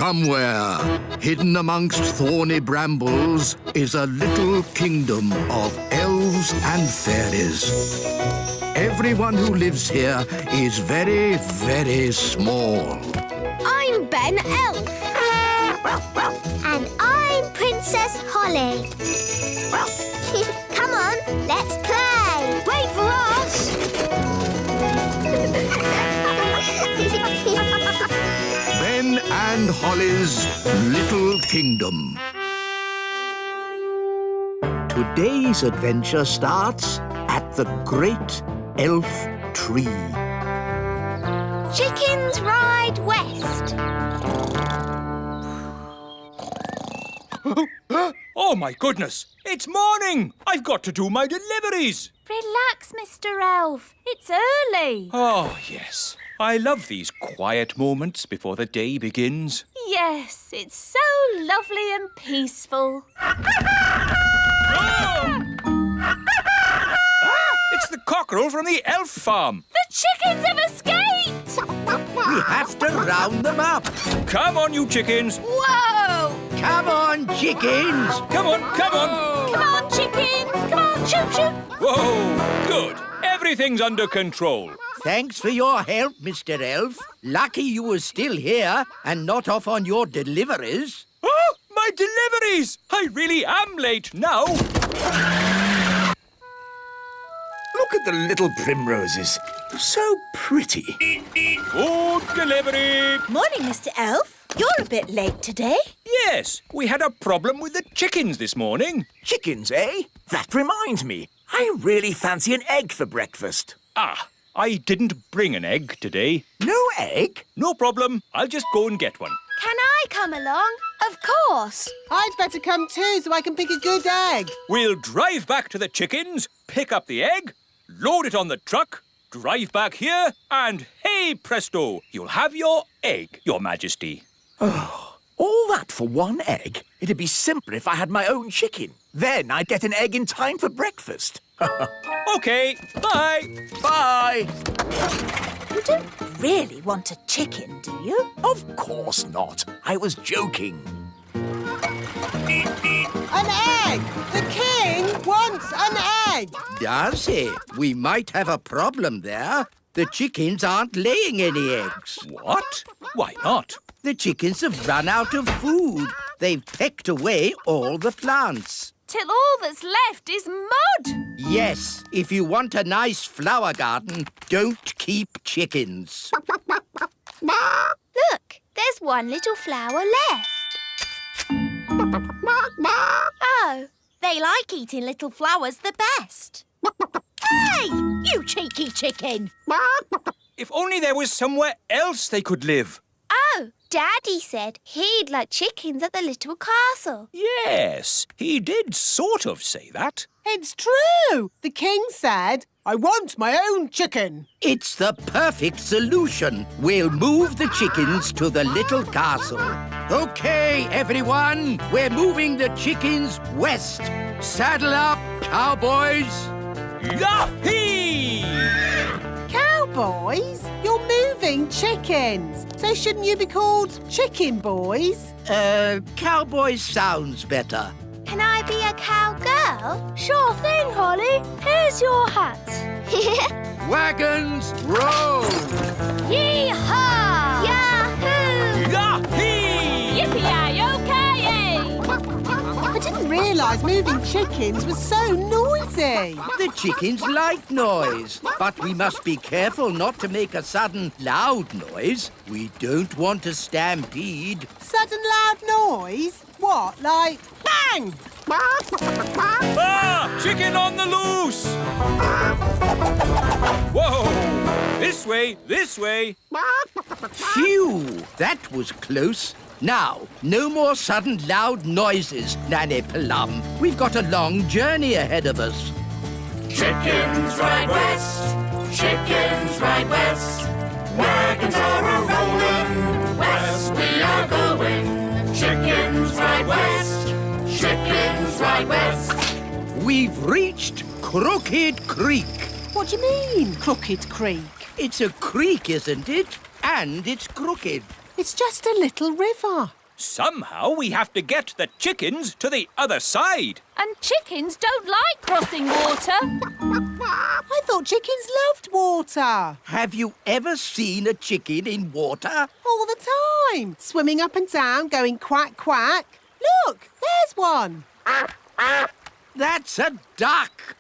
Somewhere, hidden amongst thorny brambles, is a little kingdom of elves and fairies. Everyone who lives here is very, very small. I'm Ben Elf. And I'm Princess Holly. Come on, let's play. Wait for us. Ben and Holly's Little Kingdom. Today's adventure starts at the Great Elf Tree. Chickens ride west. Oh, my goodness! It's morning! I've got to do my deliveries! Relax, Mr. Elf. It's early. Oh, yes. I love these quiet moments before the day begins. Yes, it's so lovely and peaceful. It's the cockerel from the elf farm. The chickens have escaped! We have to round them up. Come on, you chickens. Whoa! Come on, chickens. Come on, come on. Come on, chickens! Come on, choo-choo! Whoa, good. Everything's under control. Thanks for your help, Mr. Elf. Lucky you were still here and not off on your deliveries. Oh, my deliveries! I really am late now. Look at the little primroses. So pretty. Good delivery. Morning, Mr. Elf. You're a bit late today. Yes, we had a problem with the chickens this morning. Chickens, eh? That reminds me. I really fancy an egg for breakfast. Ah, I didn't bring an egg today. No egg? No problem. I'll just go and get one. Can I come along? Of course. I'd better come too so I can pick a good egg. We'll drive back to the chickens, pick up the egg, load it on the truck, drive back here, and hey presto, you'll have your egg, Your Majesty. Oh, all that for one egg? It'd be simpler if I had my own chicken. Then I'd get an egg in time for breakfast. OK, bye. Bye. You don't really want a chicken, do you? Of course not. I was joking. An egg! The king wants an egg! Does he? We might have a problem there. The chickens aren't laying any eggs. What? Why not? The chickens have run out of food. They've pecked away all the plants. Till all that's left is mud. Yes, if you want a nice flower garden, don't keep chickens. Look, there's one little flower left. Oh, they like eating little flowers the best. Hey, you cheeky chicken! If only there was somewhere else they could live. Oh, Daddy said he'd like chickens at the little castle. Yes, he did sort of say that. It's true! The king said, I want my own chicken. It's the perfect solution. We'll move the chickens to the little castle. OK, everyone, we're moving the chickens west. Saddle up, cowboys. Yahee! Cowboys? You're moving chickens. So shouldn't you be called chicken boys? Cowboys sounds better. Can I be a cowgirl? Sure thing, Holly. Here's your hat. Wagons, roll! Yee-haw! Yahoo! Yahee! Yippee-yi-yo-ki-yay! I didn't realise moving chickens was so noisy. The chickens like noise, but we must be careful not to make a sudden loud noise. We don't want a stampede. Sudden loud noise? What, like bang? Ah! Chicken on the loose! Whoa! This way, this way. Phew! That was close. Now, no more sudden loud noises, Nanny Plum. We've got a long journey ahead of us. Chickens ride west, chickens ride west. Wagons are a-rolling, west we are going. Chickens ride west, chickens ride west. We've reached Crooked Creek. What do you mean, Crooked Creek? It's a creek, isn't it? and it's crooked. It's just a little river. Somehow we have to get the chickens to the other side. And chickens don't like crossing water. I thought chickens loved water. Have you ever seen a chicken in water? All the time. Swimming up and down, going quack, quack. Look, there's one. That's a duck.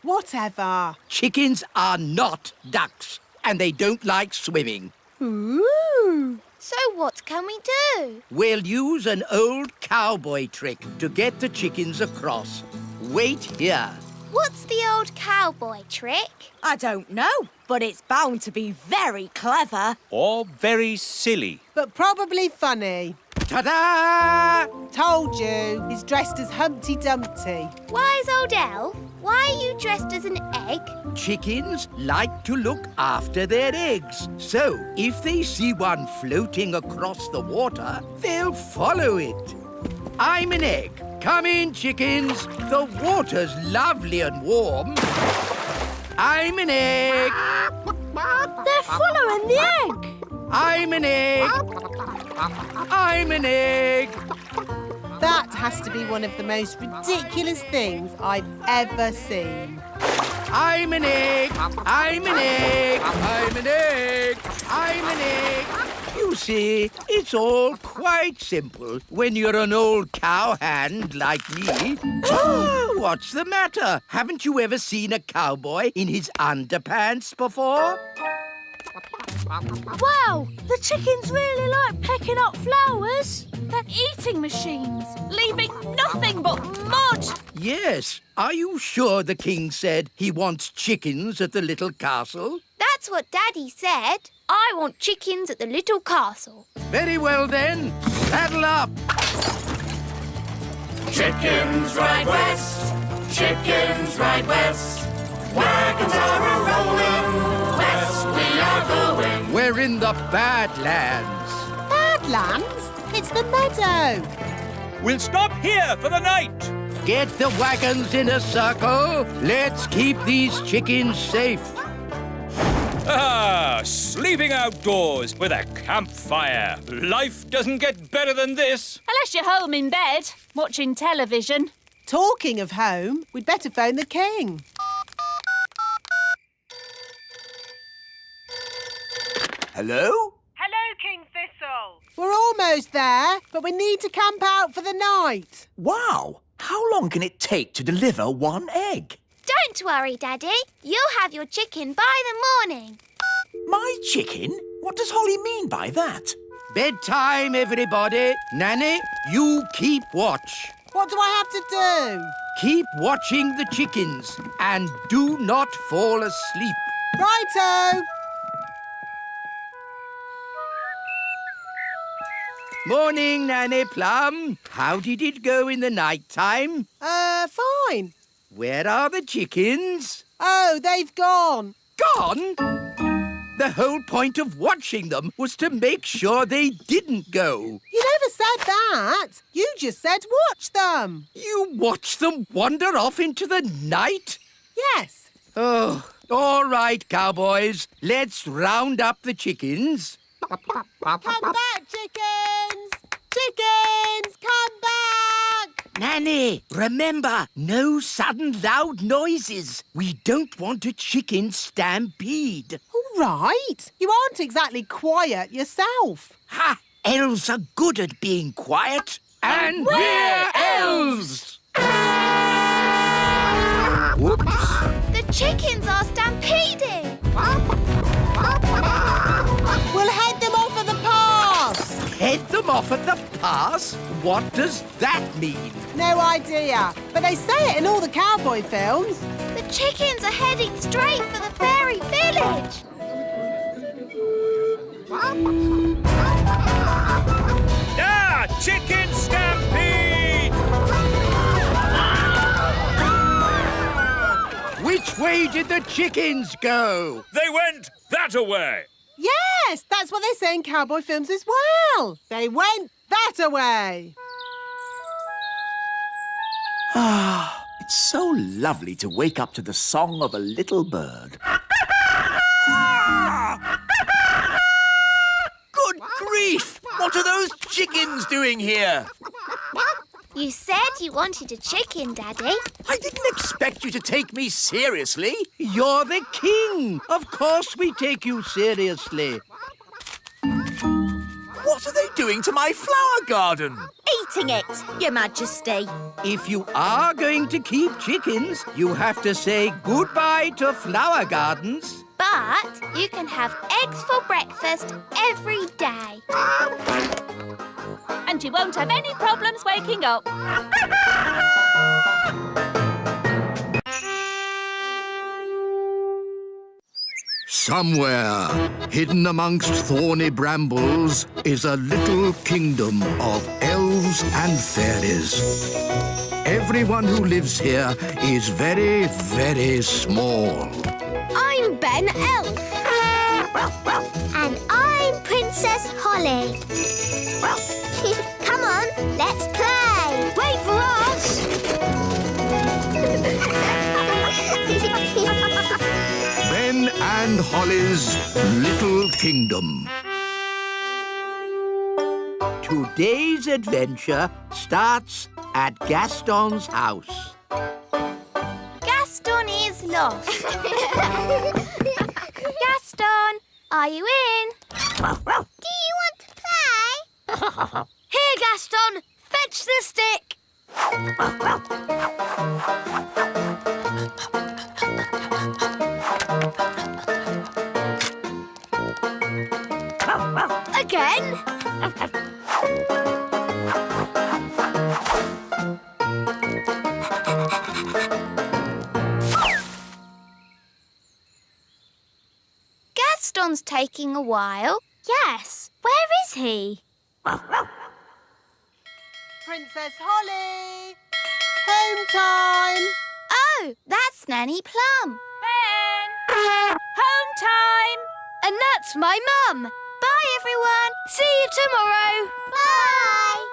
Whatever. Chickens are not ducks, and they don't like swimming. Ooh. So what can we do? We'll use an old cowboy trick to get the chickens across. Wait here. What's the old cowboy trick? I don't know, but it's bound to be very clever. Or very silly. But probably funny. Ta-da! Told you, he's dressed as Humpty Dumpty. Wise old elf, why are you dressed as an egg? Chickens like to look after their eggs. So, if they see one floating across the water, they'll follow it. I'm an egg. Come in, chickens. The water's lovely and warm. I'm an egg. They're following the egg. I'm an egg. I'm an egg. That has to be one of the most ridiculous things I've ever seen. I'm an egg. I'm an egg. I'm an egg. I'm an egg. You see, it's all quite simple when you're an old cowhand like me. What's the matter? Haven't you ever seen a cowboy in his underpants before? Wow, the chickens really like pecking up flowers. They're eating machines, leaving nothing but mud. Yes. Are you sure the king said he wants chickens at the little castle? That's what Daddy said. I want chickens at the little castle. Very well then. Saddle up. Chickens ride west, chickens ride west. Wagons are a-rolling, west we are going. We're in the Badlands. Badlands? It's the meadow. We'll stop here for the night. Get the wagons in a circle. Let's keep these chickens safe. Ah, sleeping outdoors with a campfire. Life doesn't get better than this. Unless you're home in bed, watching television. Talking of home, we'd better phone the king. Hello? Hello, King Thistle. We're almost there, but we need to camp out for the night. Wow! How long can it take to deliver one egg? Don't worry, Daddy. You'll have your chicken by the morning. My chicken? What does Holly mean by that? Bedtime, everybody. Nanny, you keep watch. What do I have to do? Keep watching the chickens and do not fall asleep. Righto. Morning, Nanny Plum. How did it go in the night time? Fine. Where are the chickens? Oh, they've gone. Gone? The whole point of watching them was to make sure they didn't go. You never said that. You just said watch them. You watched them wander off into the night? Yes. Oh, all right, cowboys. Let's round up the chickens. Come back, chickens! Chickens, come back! Nanny, remember, no sudden loud noises. We don't want a chicken stampede. All right. You aren't exactly quiet yourself. Ha! Elves are good at being quiet. And we're elves! Whoops. The chickens are stampeding. We'll head them off at the pass. Head them off at the pass? What does that mean? No idea. But they say it in all the cowboy films. The chickens are heading straight for the fairy village. Ah, chicken stampede! Which way did the chickens go? They went that-a-way. Yes, that's what they say in cowboy films as well. They went that-a-way. Ah, it's so lovely to wake up to the song of a little bird. grief! What are those chickens doing here? You said you wanted a chicken, Daddy. I didn't expect you to take me seriously. You're the king. Of course we take you seriously. What are they doing to my flower garden? Eating it, Your Majesty. If you are going to keep chickens, you have to say goodbye to flower gardens. But you can have eggs for breakfast every day. And you won't have any problems waking up. Somewhere, hidden amongst thorny brambles, is a little kingdom of elves and fairies. Everyone who lives here is very, very small. I'm Ben Elf. And I'm Princess Holly. Come on, let's play. Wait for us. Ben and Holly's Little Kingdom. Today's adventure starts at Gaston's house. Gaston is lost. Gaston, are you in? Do you want to play? Here, Gaston, fetch the stick. Again? Gaston's taking a while. Yes. Where is he? Princess Holly! Home time! Oh, that's Nanny Plum. Ben! Home time! And that's my mum. Bye, everyone. See you tomorrow. Bye.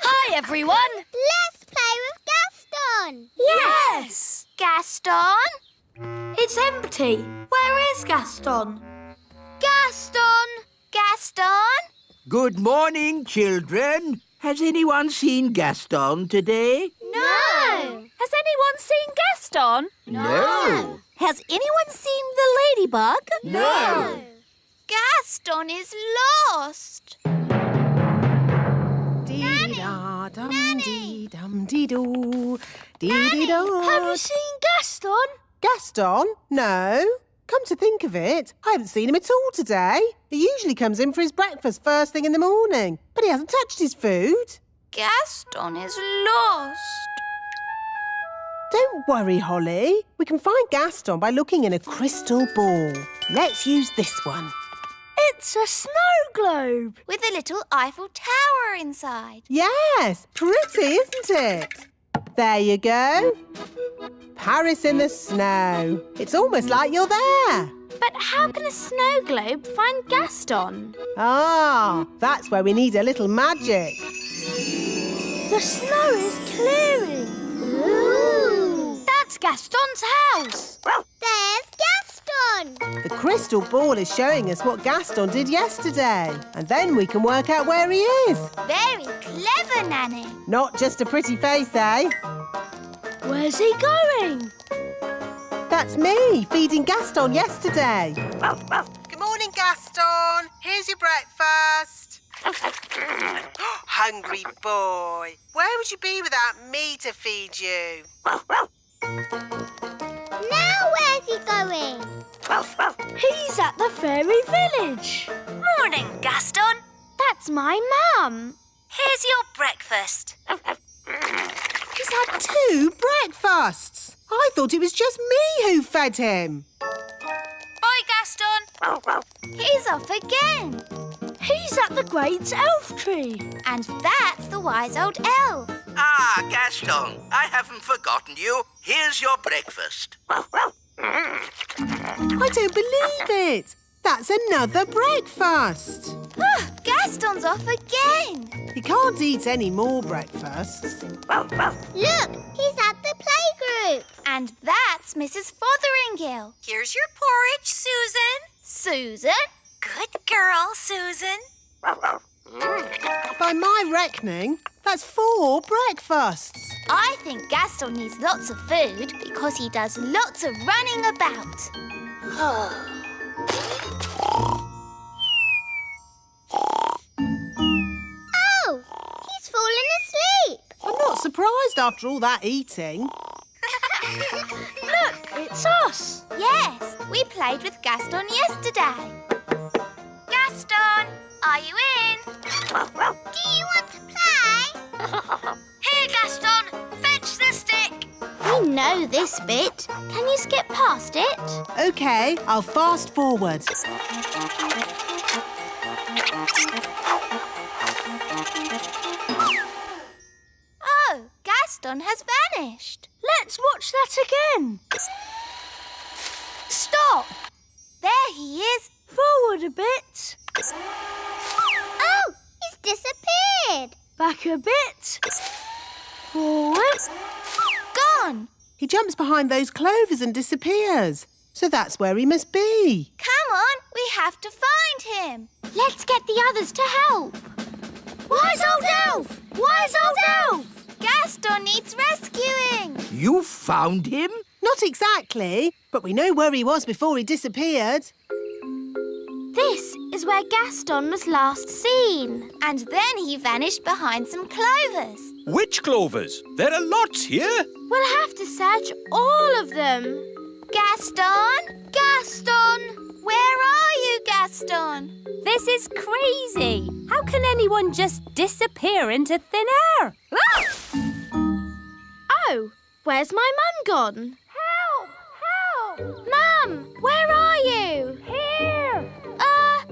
Hi, everyone. Let's play with Gaston. Yes. Gaston? It's empty. Where is Gaston? Gaston. Gaston? Good morning, children. Has anyone seen Gaston today? No. Has anyone seen Gaston? No. Has anyone seen the ladybug? No. Gaston is lost. Dee-da-dum-dee-dum-dee-doo. Have you Dee-dee-da. seen Gaston? Gaston? No. Come to think of it, I haven't seen him at all today. He usually comes in for his breakfast first thing in the morning, but he hasn't touched his food. Gaston is lost. Don't worry, Holly. We can find Gaston by looking in a crystal ball. Let's use this one. It's a snow globe. With a little Eiffel Tower inside. Yes, pretty, isn't it? There you go. Paris in the snow. It's almost like you're there. But how can a snow globe find Gaston? Ah, that's where we need a little magic. The snow is clearing. Ooh. That's Gaston's house. There's Gaston. The crystal ball is showing us what Gaston did yesterday. And then we can work out where he is. Very clever, Nanny. Not just a pretty face, eh? Where's he going? That's me, feeding Gaston yesterday. Good morning, Gaston. Here's your breakfast. Hungry boy. Where would you be without me to feed you? Now where's he going? He's at the fairy village. Morning, Gaston. That's my mum. Here's your breakfast. He's had 2 breakfasts. I thought it was just me who fed him. Bye, Gaston. He's off again. He's at the great elf tree. And that's the wise old elf. Ah, Gaston, I haven't forgotten you. Here's your breakfast. I don't believe it. That's another breakfast. Gaston's off again. He can't eat any more breakfasts. Look, he's at the playgroup. And that's Mrs. Fotheringill. Here's your porridge, Susan. Susan? Good girl, Susan. By my reckoning, that's 4 breakfasts. I think Gaston needs lots of food because he does lots of running about. Oh, he's fallen asleep. I'm not surprised after all that eating. Look, it's us. Yes, we played with Gaston yesterday. Gaston, are you in? Do you want to play? Here, Gaston, fetch the stick. We know this bit. Can you skip past it? OK, I'll fast forward. Oh, Gaston has vanished. Let's watch that again. Stop! There he is. Forward a bit. Oh, he's disappeared. Back a bit. Forward. Gone. He jumps behind those clovers and disappears. So that's where he must be. Come on, we have to find him. Let's get the others to help. Wise old elf! Wise old elf! Gaston needs rescuing. You found him? Not exactly, but we know where he was before he disappeared. This is where Gaston was last seen. And then he vanished behind some clovers. Which clovers? There are lots here. We'll have to search all of them. Gaston! Gaston! Where are you, Gaston? This is crazy. How can anyone just disappear into thin air? Oh, where's my mum gone? Help! Help! Mum, where are you? Here.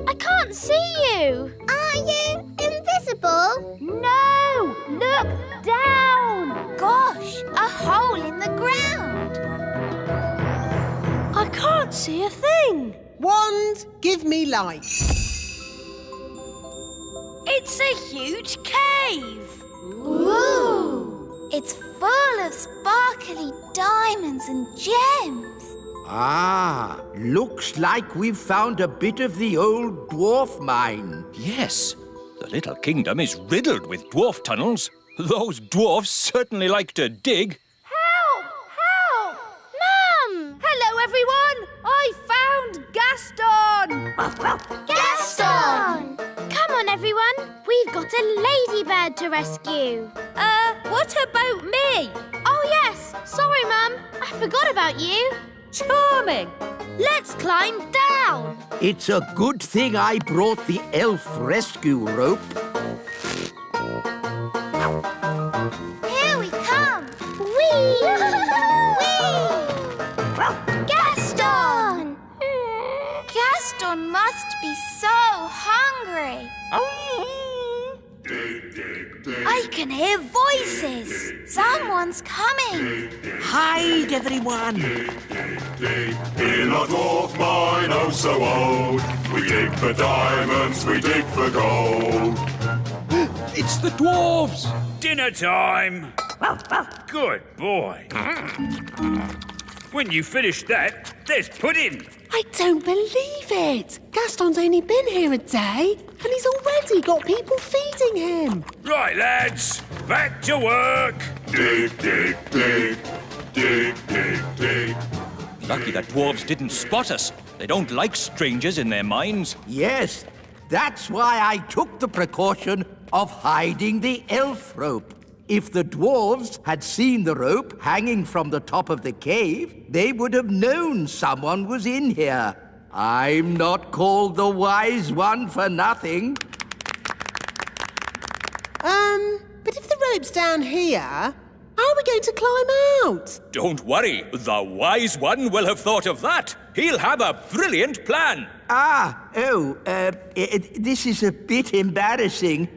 I can't see you. Are you invisible? No! Look down! Gosh, a hole in the ground. I can't see a thing. Wand, give me light. It's a huge cave. Ooh! It's full of sparkly diamonds and gems. Ah, looks like we've found a bit of the old dwarf mine. Yes, the little kingdom is riddled with dwarf tunnels. Those dwarfs certainly like to dig. Help! Help! Mum! Hello, everyone. I found Gaston. Gaston! Come on, everyone. We've got a ladybird to rescue. What about me? Oh, yes. Sorry, Mum. I forgot about you. Charming. Let's climb down. It's a good thing I brought the elf rescue rope. Here we come. Whee! Whee! Gaston! Gaston must be so hungry. I can hear voices. Someone's coming. Hide, everyone. In our dwarf mine, oh so old, we dig for diamonds, we dig for gold. It's the dwarves! Dinner time! Good boy. When you finish that, there's pudding. I don't believe it. Gaston's only been here a day and he's already got people feeding him. Right, lads, back to work. Dig, dig, dig, dig, dig, dig. Lucky that dwarves didn't spot us. They don't like strangers in their mines. Yes, that's why I took the precaution of hiding the elf rope. If the dwarves had seen the rope hanging from the top of the cave, they would have known someone was in here. I'm not called the wise one for nothing. But if the rope's down here, how are we going to climb out? Don't worry, the wise one will have thought of that. He'll have a brilliant plan. This is a bit embarrassing.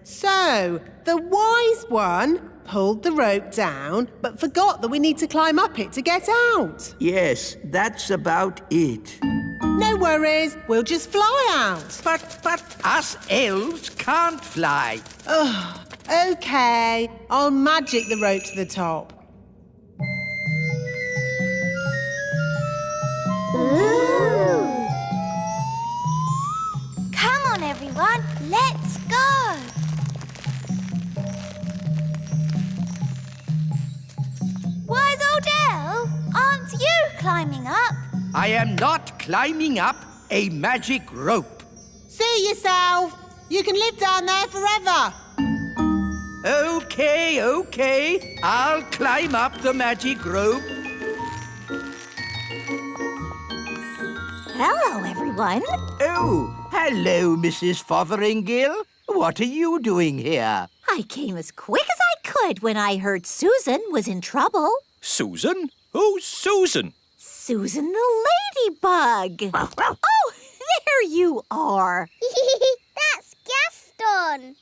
So, the wise one pulled the rope down, but forgot that we need to climb up it to get out. Yes, that's about it. No worries, we'll just fly out. But us elves can't fly. OK, I'll magic the rope to the top. Ooh. Come on, everyone, let's go. Wise old elf, aren't you climbing up? I am not climbing up a magic rope. See yourself. You can live down there forever. OK. I'll climb up the magic rope. Hello, everyone. Oh, hello, Mrs. Fotheringill. What are you doing here? I came as quick as I could when I heard Susan was in trouble. Susan? Who's Susan? Susan the ladybug. Oh, there you are. That's Gaston.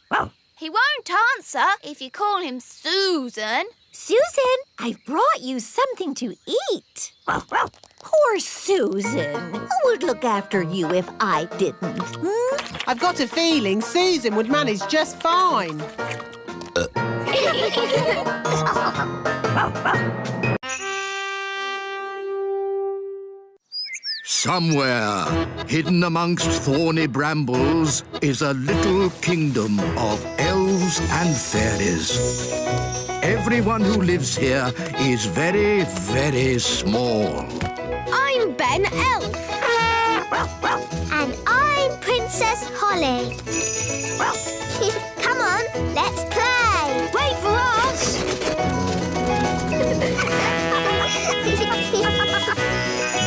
He won't answer if you call him Susan. Susan, I've brought you something to eat. Poor Susan. Who would look after you if I didn't? I've got a feeling Susan would manage just fine. Somewhere, hidden amongst thorny brambles, is a little kingdom of elves and fairies. Everyone who lives here is very, very small. I'm Ben Elf. And I'm Princess Holly. Come on, let's play. Wait for us.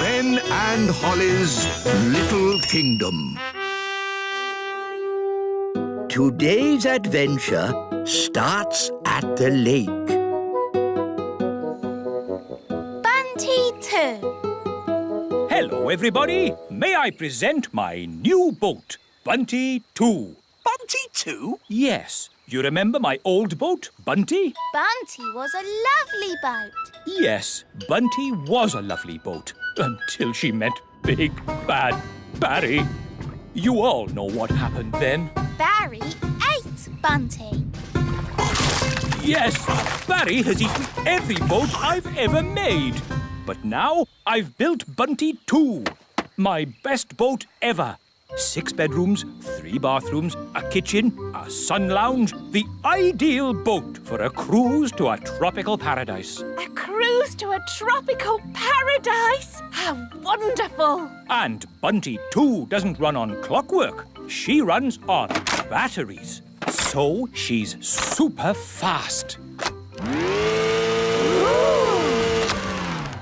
Ben and Holly's Little Kingdom. Today's adventure starts at the lake. Bunty 2. Hello, everybody. May I present my new boat, Bunty 2. Bunty 2? Yes. You remember my old boat, Bunty? Bunty was a lovely boat. Yes, Bunty was a lovely boat until she met Big Bad Barry. You all know what happened then. Barry ate Bunty. Yes, Barry has eaten every boat I've ever made. But now I've built Bunty 2, my best boat ever. 6 bedrooms, 3 bathrooms, a kitchen, a sun lounge. The ideal boat for a cruise to a tropical paradise. A cruise to a tropical paradise? How wonderful! And Bunty 2 doesn't run on clockwork. She runs on batteries. So she's super fast.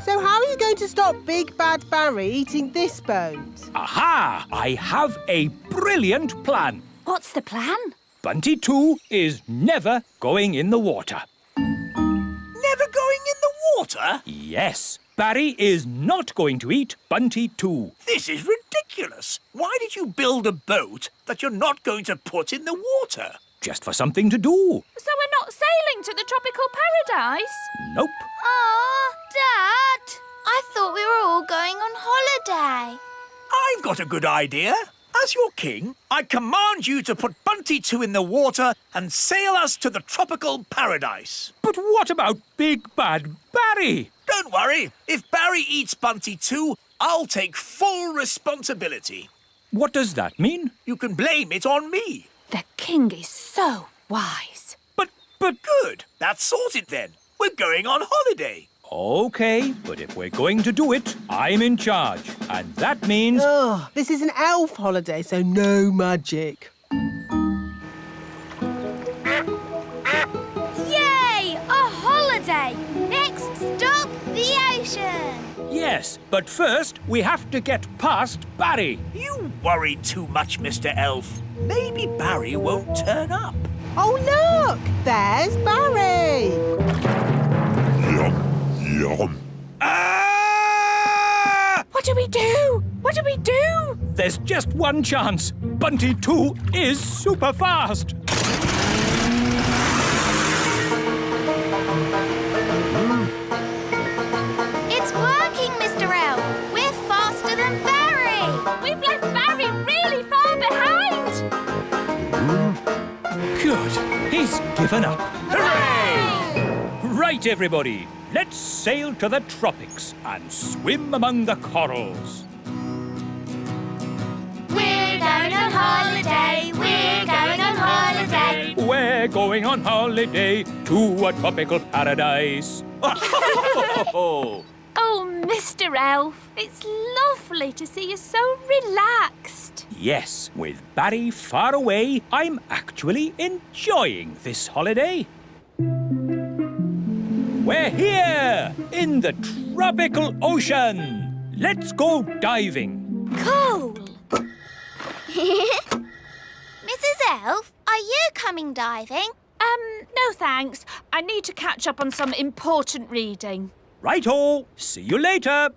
So how are you going to stop Big Bad Barry eating this boat? Aha! I have a brilliant plan. What's the plan? Bunty 2 is never going in the water. Never going in the water? Yes, Barry is not going to eat Bunty 2. This is ridiculous. Why did you build a boat that you're not going to put in the water? Just for something to do. So we're not sailing to the tropical paradise? Nope. Oh, Dad, I thought we were all going on holiday. I've got a good idea. As your king, I command you to put Bunty 2 in the water and sail us to the tropical paradise. But what about Big Bad Barry? Don't worry. If Barry eats Bunty 2, I'll take full responsibility. What does that mean? You can blame it on me. The king is so wise. But... Good. That's sorted then. We're going on holiday. OK, but if we're going to do it, I'm in charge. And that means... Oh, this is an elf holiday, so no magic. Yay! A holiday! Next stop, the ocean! Yes, but first we have to get past Barry. You worry too much, Mr. Elf. Maybe Barry won't turn up. Oh, look! There's Barry! Yum. Ah! What do we do? What do we do? There's just one chance. Bunty 2 is super fast. It's working, Mr. Elf. We're faster than Barry. given up. Hooray! Right, everybody. Let's sail to the tropics and swim among the corals. We're going on holiday. We're going on holiday. We're going on holiday to a tropical paradise. Oh, Mr. Elf, it's lovely to see you so relaxed. Yes, with Barry far away, I'm actually enjoying this holiday. We're here in the tropical ocean. Let's go diving. Cool. Mrs. Elf, are you coming diving? No thanks. I need to catch up on some important reading. Righto, see you later.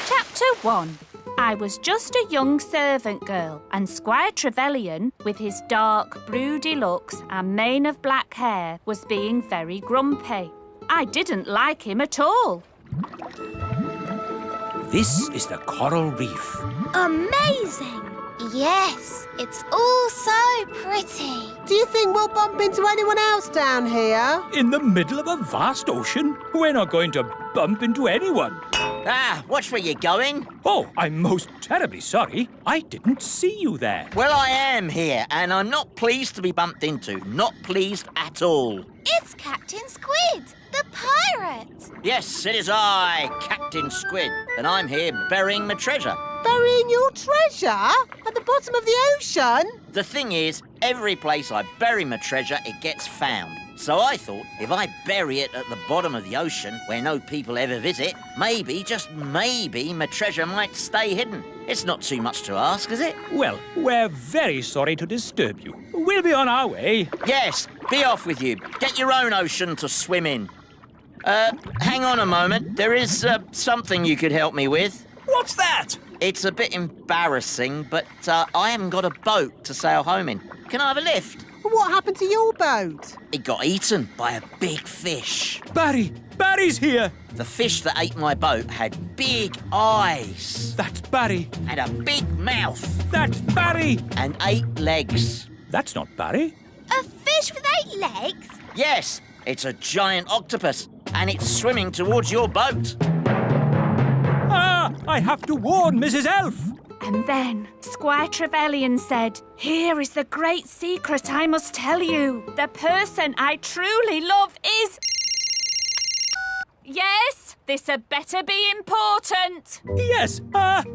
Chapter 1. I was just a young servant girl, and Squire Trevelyan, with his dark, broody looks and mane of black hair, was being very grumpy. I didn't like him at all. This is the coral reef. Amazing. Yes, it's all so pretty. Do you think we'll bump into anyone else down here? In the middle of a vast ocean, we're not going to bump into anyone. Ah, watch where you're going. Oh, I'm most terribly sorry. I didn't see you there. Well, I am here, and I'm not pleased to be bumped into. Not pleased at all. It's Captain Squid, the pirate. Yes, it is I, Captain Squid, and I'm here burying my treasure. Burying your treasure? At the bottom of the ocean? The thing is, every place I bury my treasure, it gets found. So I thought, if I bury it at the bottom of the ocean, where no people ever visit, maybe, just maybe, my treasure might stay hidden. It's not too much to ask, is it? Well, we're very sorry to disturb you. We'll be on our way. Yes, be off with you. Get your own ocean to swim in. Hang on a moment. There is something you could help me with. What's that? It's a bit embarrassing, but I haven't got a boat to sail home in. Can I have a lift? What happened to your boat? It got eaten by a big fish. Barry's here. The fish that ate my boat had big eyes. That's Barry. And a big mouth. That's Barry. And 8 legs. That's not Barry. A fish with 8 legs? Yes, it's a giant octopus, and it's swimming towards your boat. Ah, I have to warn Mrs. Elf. And then Squire Trevelyan said, "Here is the great secret I must tell you. The person I truly love is..." Yes, this had better be important. Yes,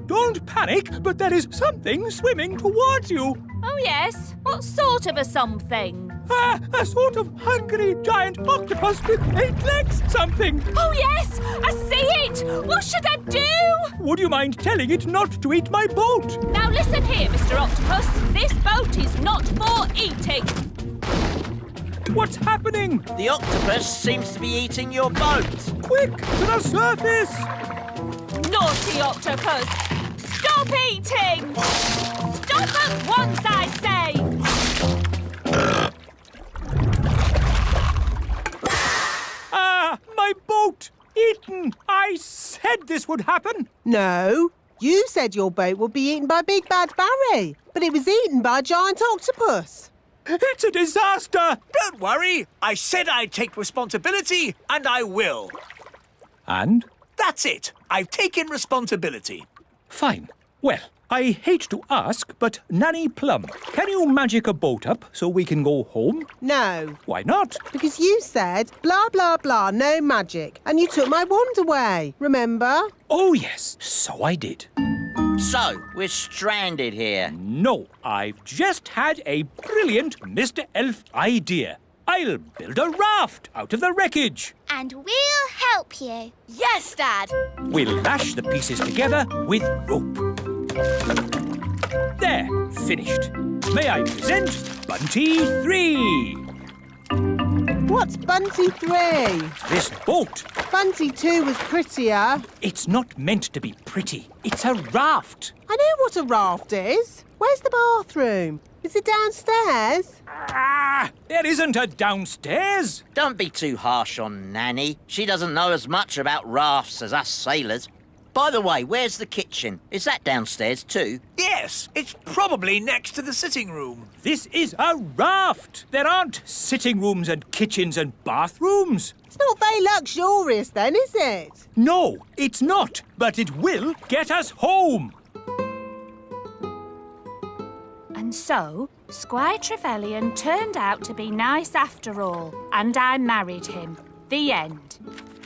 don't panic, but there is something swimming towards you. Oh, yes? What sort of a something? A sort of hungry giant octopus with 8 legs something. Oh, yes! I see it! What should I do? Would you mind telling it not to eat my boat? Now listen here, Mr. Octopus. This boat is not for eating. What's happening? The octopus seems to be eating your boat. Quick, to the surface! Naughty octopus! Stop eating! Stop at once, I say! My boat! Eaten! I said this would happen! No, you said your boat would be eaten by Big Bad Barry, but it was eaten by a giant octopus. It's a disaster! Don't worry. I said I'd take responsibility, and I will. And? That's it. I've taken responsibility. Fine. Well, I hate to ask, but Nanny Plum, can you magic a boat up so we can go home? No, Why not? because you said blah, blah, blah, no magic, and you took my wand away, remember? Oh, yes, so I did. So, we're stranded here. No, I've just had a brilliant Mr. Elf idea. I'll build a raft out of the wreckage. And we'll help you. Yes, Dad. We'll lash the pieces together with rope. There, finished. May I present Bunty 3? What's Bunty 3? This boat. Bunty 2 was prettier. It's not meant to be pretty. It's a raft. I know what a raft is. Where's the bathroom? Is it downstairs? There isn't a downstairs. Don't be too harsh on Nanny. She doesn't know as much about rafts as us sailors. By the way, where's the kitchen? Is that downstairs too? Yes, it's probably next to the sitting room. This is a raft. There aren't sitting rooms and kitchens and bathrooms. It's not very luxurious then, is it? No, it's not. But it will get us home. And so, Squire Trevelyan turned out to be nice after all, and I married him. The end.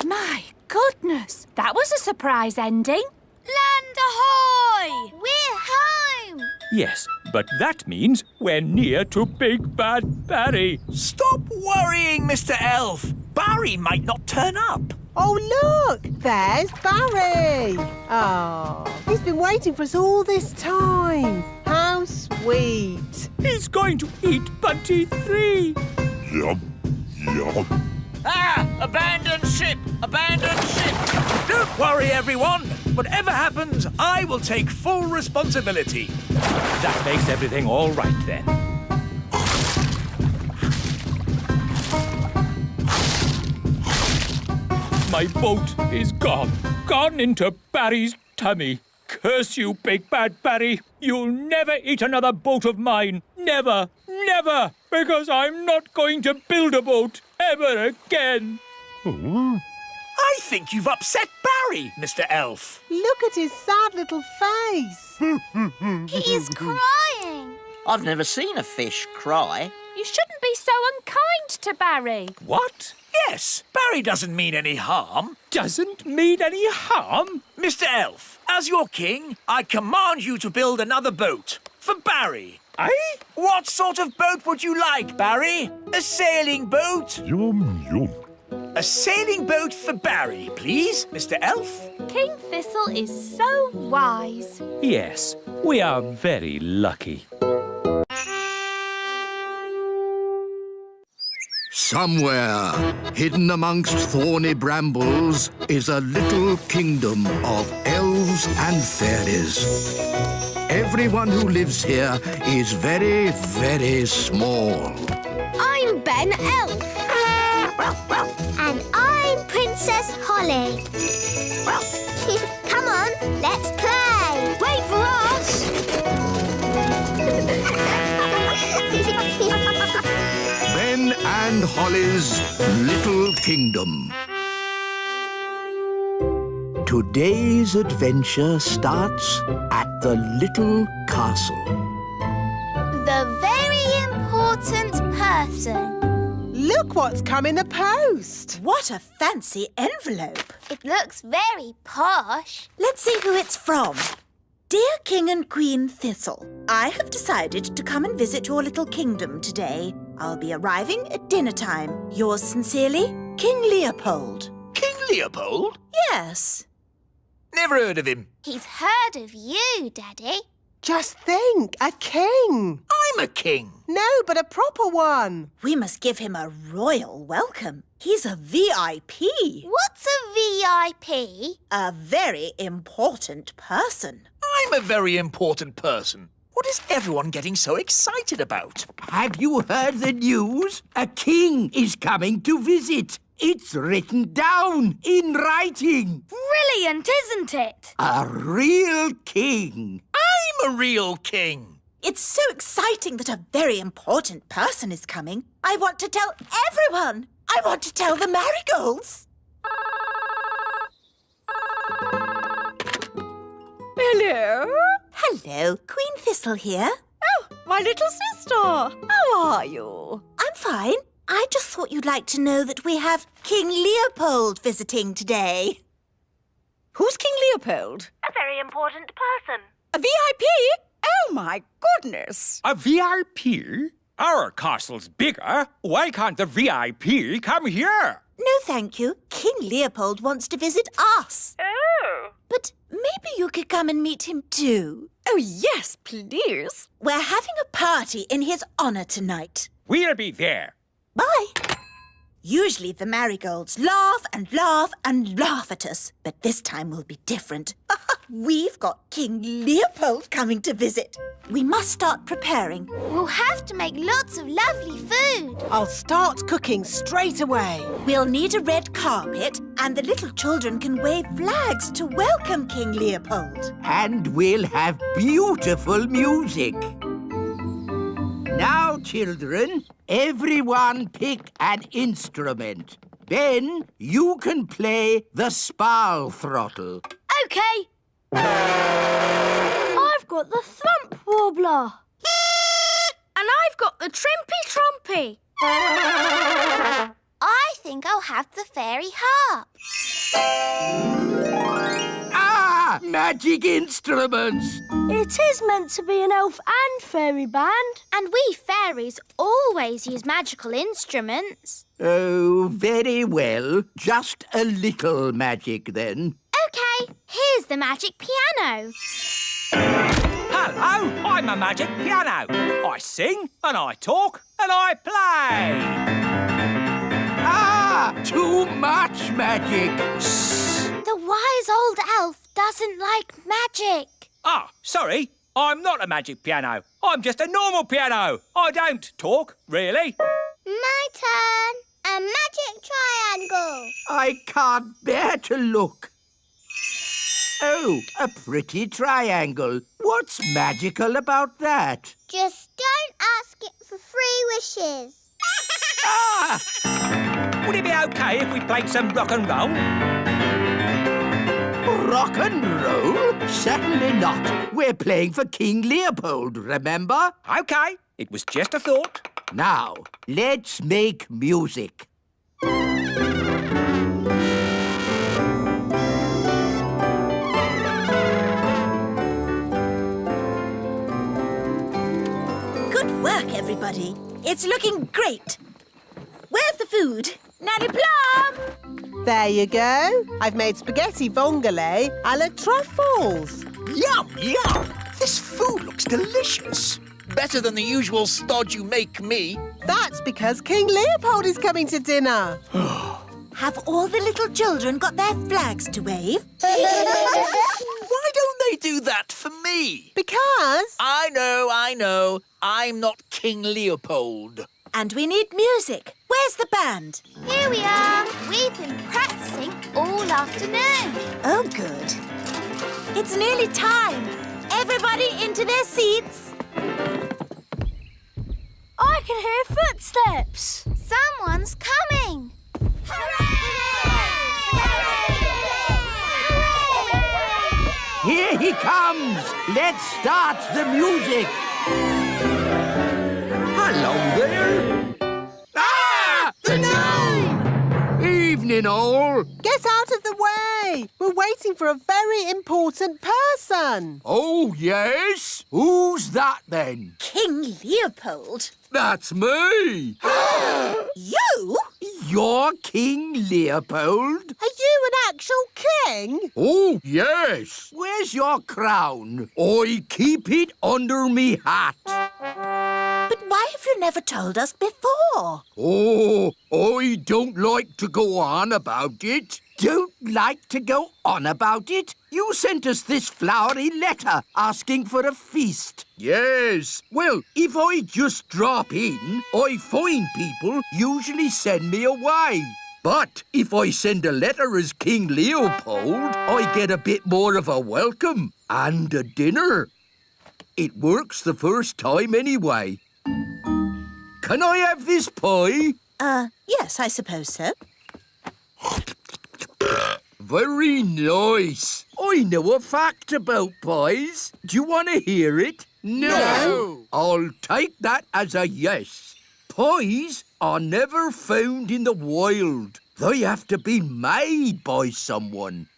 My goodness, that was a surprise ending. Land ahoy! We're home! Yes, but that means we're near to Big Bad Barry. Stop worrying, Mr. Elf. Barry might not turn up. Oh, look! There's Barry! Oh, he's been waiting for us all this time. How sweet. He's going to eat Bunty 3. Yum, yum. Ah! Abandoned ship! Abandoned ship! Don't worry, everyone. Whatever happens, I will take full responsibility. That makes everything all right then. My boat is gone. Gone into Barry's tummy. Curse you, Big Bad Barry. You'll never eat another boat of mine. Never, never. Because I'm not going to build a boat ever again. I think you've upset Barry, Mr. Elf. Look at his sad little face. He is crying. I've never seen a fish cry. You shouldn't be so unkind to Barry. What? Yes, Barry doesn't mean any harm. Doesn't mean any harm? Mr. Elf, as your king, I command you to build another boat for Barry. Aye? What sort of boat would you like, Barry? A sailing boat? Yum, yum. A sailing boat for Barry, please, Mr. Elf. King Thistle is so wise. Yes, we are very lucky. Somewhere, hidden amongst thorny brambles, is a little kingdom of elves and fairies. Everyone who lives here is very, very small. I'm Ben Elf. And I'm Princess Holly. Come on, let's play. Wait for us. Ben and Holly's Little Kingdom. Today's adventure starts at the little castle. The very important person. Look what's come in the post. What a fancy envelope. It looks very posh. Let's see who it's from. Dear King and Queen Thistle, I have decided to come and visit your little kingdom today. I'll be arriving at dinner time. Yours sincerely, King Leopold. King Leopold? Yes. Never heard of him. He's heard of you, Daddy. Just think, a king. I'm a king. No, but a proper one. We must give him a royal welcome. He's a VIP. What's a VIP? A very important person. I'm a very important person. What is everyone getting so excited about? Have you heard the news? A king is coming to visit. It's written down in writing. Brilliant, isn't it? A real king. I'm a real king. It's so exciting that a very important person is coming. I want to tell everyone. I want to tell the marigolds. Hello? Hello, Queen Thistle here. Oh, my little sister. How are you? I'm fine. I just thought you'd like to know that we have King Leopold visiting today. Who's King Leopold? A very important person. A VIP? Oh, my goodness. A VIP? Our castle's bigger. Why can't the VIP come here? No, thank you. King Leopold wants to visit us. Oh. But maybe you could come and meet him too. Oh, yes, please. We're having a party in his honour tonight. We'll be there. Bye. Usually the marigolds laugh and laugh and laugh at us, but this time will be different. We've got King Leopold coming to visit. We must start preparing. We'll have to make lots of lovely food. I'll start cooking straight away. We'll need a red carpet, and the little children can wave flags to welcome King Leopold. And we'll have beautiful music. Now, children, everyone pick an instrument. Ben, you can play the spal throttle. OK. I've got the thump warbler. And I've got the trimpy trompy. I think I'll have the fairy harp. Ah! Magic instruments! It is meant to be an elf and fairy band. And we fairies always use magical instruments. Oh, very well. Just a little magic, then. OK, here's the magic piano. Hello, I'm a magic piano. I sing and I talk and I play. Ah! Too much magic! The wise old elf doesn't like magic. Ah, sorry, I'm not a magic piano. I'm just a normal piano. I don't talk, really. My turn. A magic triangle. I can't bear to look. Oh, a pretty triangle. What's magical about that? Just don't ask it for 3 wishes. Ah! Would it be OK if we played some rock and roll? Rock and roll? Certainly not. We're playing for King Leopold, remember? OK, it was just a thought. Now, let's make music. Good work, everybody. It's looking great. Where's the food? Nanny Plum! There you go. I've made spaghetti vongole a la truffles. Yum, yum! This food looks delicious. Better than the usual stodge you make me. That's because King Leopold is coming to dinner. Have all the little children got their flags to wave? Why don't they do that for me? Because... I know. I'm not King Leopold. And we need music. Where's the band? Here we are. We've been practicing all afternoon. Oh, good. It's nearly time. Everybody into their seats. I can hear footsteps. Someone's coming. Here he comes! Let's start the music! Hello there! Ah! The gnome! Evening, all! Get out of the way! We're waiting for a very important person. Oh, yes? Who's that, then? King Leopold. That's me! You? You're King Leopold? Are you an actual king? Oh, yes. Where's your crown? I keep it under me hat. But why have you never told us before? Oh, I don't like to go on about it. Don't like to go on about it? You sent us this flowery letter asking for a feast. Yes. Well, if I just drop in, I find people usually send me away. But if I send a letter as King Leopold, I get a bit more of a welcome and a dinner. It works the first time anyway. Can I have this pie? Yes, I suppose so. Very nice. I know a fact about pies. Do you want to hear it? No. I'll take that as a yes. Pies are never found in the wild. They have to be made by someone.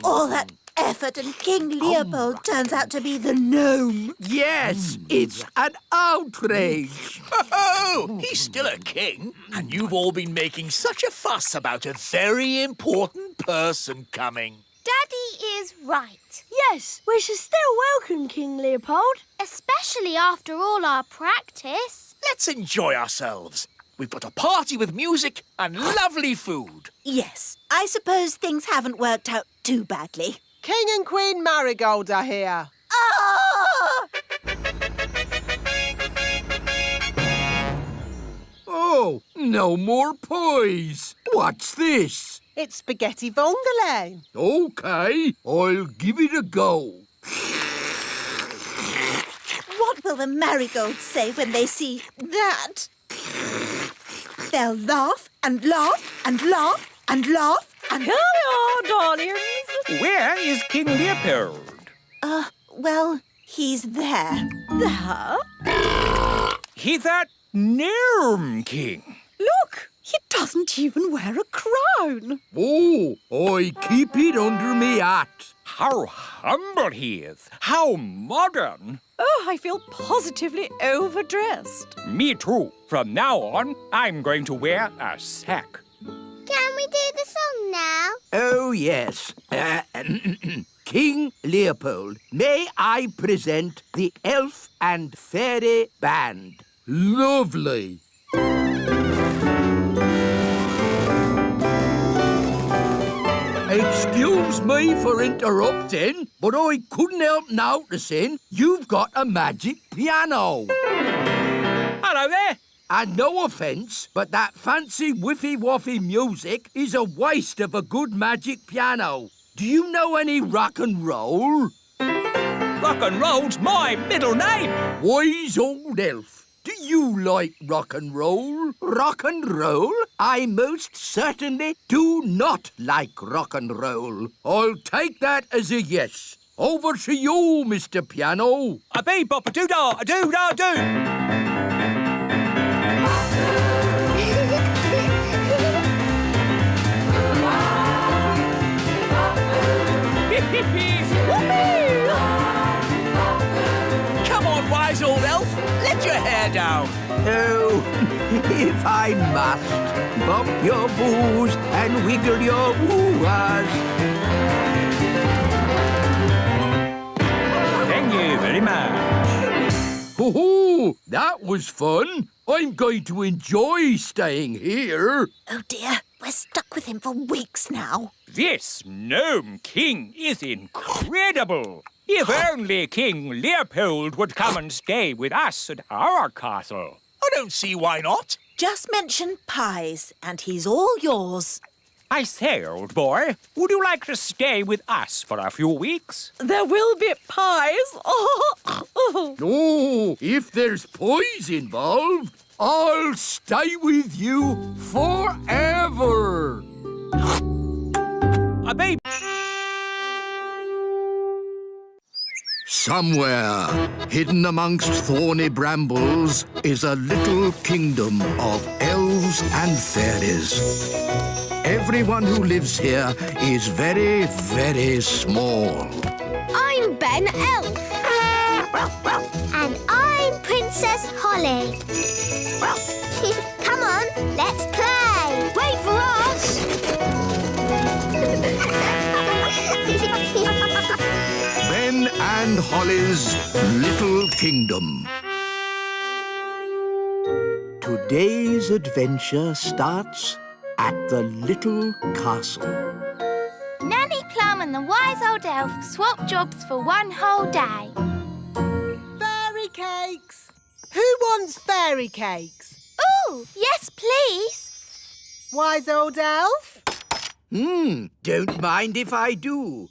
All that effort and King Leopold turns out to be the gnome. Yes, it's an outrage. Oh, he's still a king. And you've all been making such a fuss about a very important person coming. Daddy is right. Yes, we should still welcome King Leopold. Especially after all our practice. Let's enjoy ourselves. We've got a party with music and lovely food. Yes, I suppose things haven't worked out too badly. King and Queen Marigold are here. Ah! Oh, no more pies. What's this? It's spaghetti vongole. OK, I'll give it a go. What will the marigolds say when they see that? They'll laugh and laugh and laugh and laugh and... Here we are, darlings. Where is King Leopold? Well, he's there. There? He's that gnome king. Look, he doesn't even wear a crown. Oh, I keep it under me hat. How humble he is. How modern. Oh, I feel positively overdressed. Me too. From now on, I'm going to wear a sack. Can we do the song now? Oh, yes. King Leopold, may I present the Elf and Fairy Band? Lovely. Excuse me for interrupting, but I couldn't help noticing you've got a magic piano. Hello there. And no offence, but that fancy whiffy-woffy music is a waste of a good magic piano. Do you know any rock and roll? Rock and roll's my middle name. Wise old elf. Do you like rock and roll? Rock and roll? I most certainly do not like rock and roll. I'll take that as a yes. Over to you, Mr. Piano. A bebop, a doo-dah, a doo-dah, doo. Come on, wise old elf. Let your hair down. Oh, if I must, bump your boos and wiggle your woo-ahs. Thank you very much. Ho-ho, that was fun. I'm going to enjoy staying here. Oh, dear. We're stuck with him for weeks now. This gnome king is incredible. If only King Leopold would come and stay with us at our castle. I don't see why not. Just mention pies, and he's all yours. I say, old boy, would you like to stay with us for a few weeks? There will be pies. Oh, if there's pies involved, I'll stay with you forever. A baby. Somewhere, hidden amongst thorny brambles, is a little kingdom of elves and fairies. Everyone who lives here is very, very small. I'm Ben Elf. And I'm Princess Holly. Come on, let's play. Wait for us. Ben and Holly's Little Kingdom. Today's adventure starts at the little castle. Nanny Plum and the wise old elf swap jobs for one whole day. Fairy cakes. Who wants fairy cakes? Ooh, yes, please. Wise old elf? Don't mind if I do.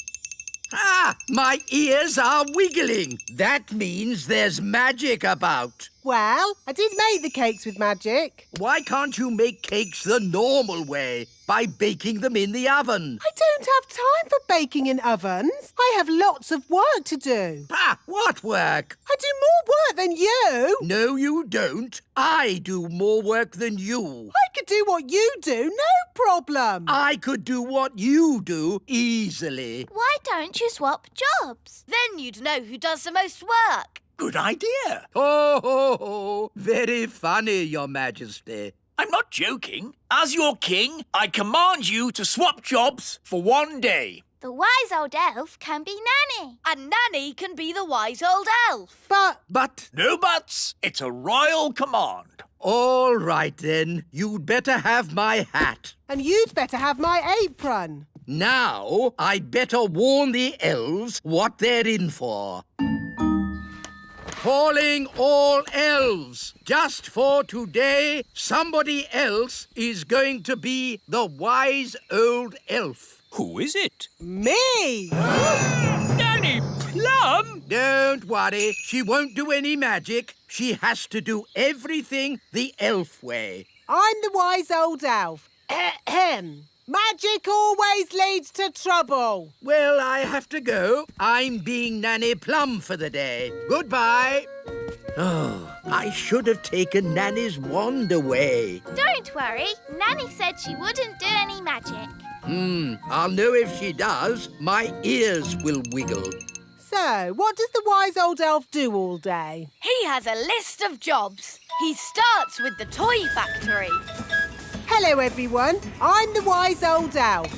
Ah, my ears are wiggling. That means there's magic about. Well, I did make the cakes with magic. Why can't you make cakes the normal way, by baking them in the oven? I don't have time for baking in ovens. I have lots of work to do. Ah, what work? I do more work than you. No, you don't. I do more work than you. I could do what you do, no problem. I could do what you do easily. Why don't you swap jobs? Then you'd know who does the most work. Good idea. Ho, ho, ho. Very funny, Your Majesty. I'm not joking. As your king, I command you to swap jobs for one day. The The wise old elf can be Nanny. And Nanny can be the wise old elf. But... No buts. It's a royal command. All right, then. You'd better have my hat. And you'd better have my apron. Now, I'd better warn the elves what they're in for. Calling all elves. Just for today, somebody else is going to be the wise old elf. Who is it? Me! Nanny Plum? Don't worry, she won't do any magic. She has to do everything the elf way. I'm the wise old elf. Ahem. Magic always leads to trouble. Well, I have to go. I'm being Nanny Plum for the day. Goodbye. Oh, I should have taken Nanny's wand away. Don't worry. Nanny said she wouldn't do any magic. I'll know if she does. My ears will wiggle. So, what does the wise old elf do all day? He has a list of jobs. He starts with the toy factory. Hello, everyone. I'm the wise old elf.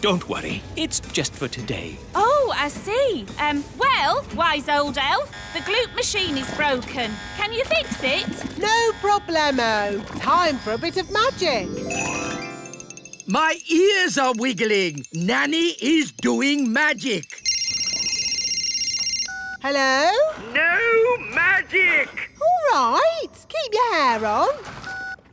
Don't worry, it's just for today. Oh, I see. Well, wise old elf, the gloop machine is broken. Can you fix it? No problemo. Time for a bit of magic. My ears are wiggling. Nanny is doing magic. Hello? No magic! All right. Keep your hair on.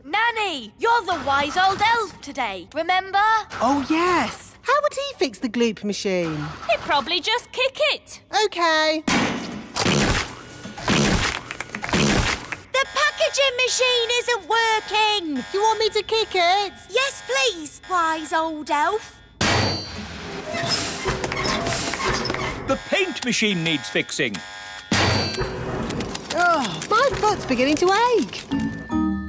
Nanny, you're the wise old elf today, remember? Oh, yes. How would he fix the gloop machine? He'd probably just kick it. OK. The packaging machine isn't working. Do you want me to kick it? Yes, please, wise old elf. The paint machine needs fixing. Oh, my foot's beginning to ache.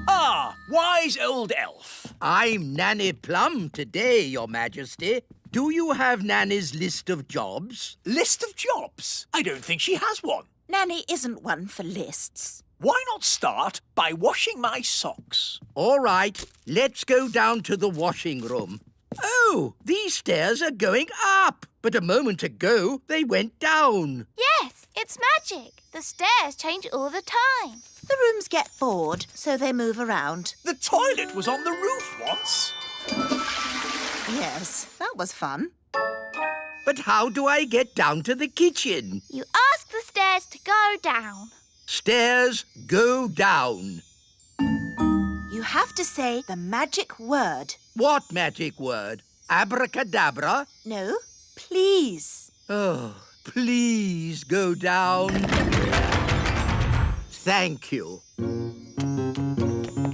Ah, wise old elf. I'm Nanny Plum today, Your Majesty. Do you have Nanny's list of jobs? List of jobs? I don't think she has one. Nanny isn't one for lists. Why not start by washing my socks? All right, let's go down to the washing room. Oh, these stairs are going up. But a moment ago, they went down. Yes, it's magic. The stairs change all the time. The rooms get bored, so they move around. The toilet was on the roof once. Yes, that was fun. But how do I get down to the kitchen? You ask the stairs to go down. Stairs go down. You have to say the magic word. What magic word? Abracadabra? No, please. Oh, please go down. Thank you.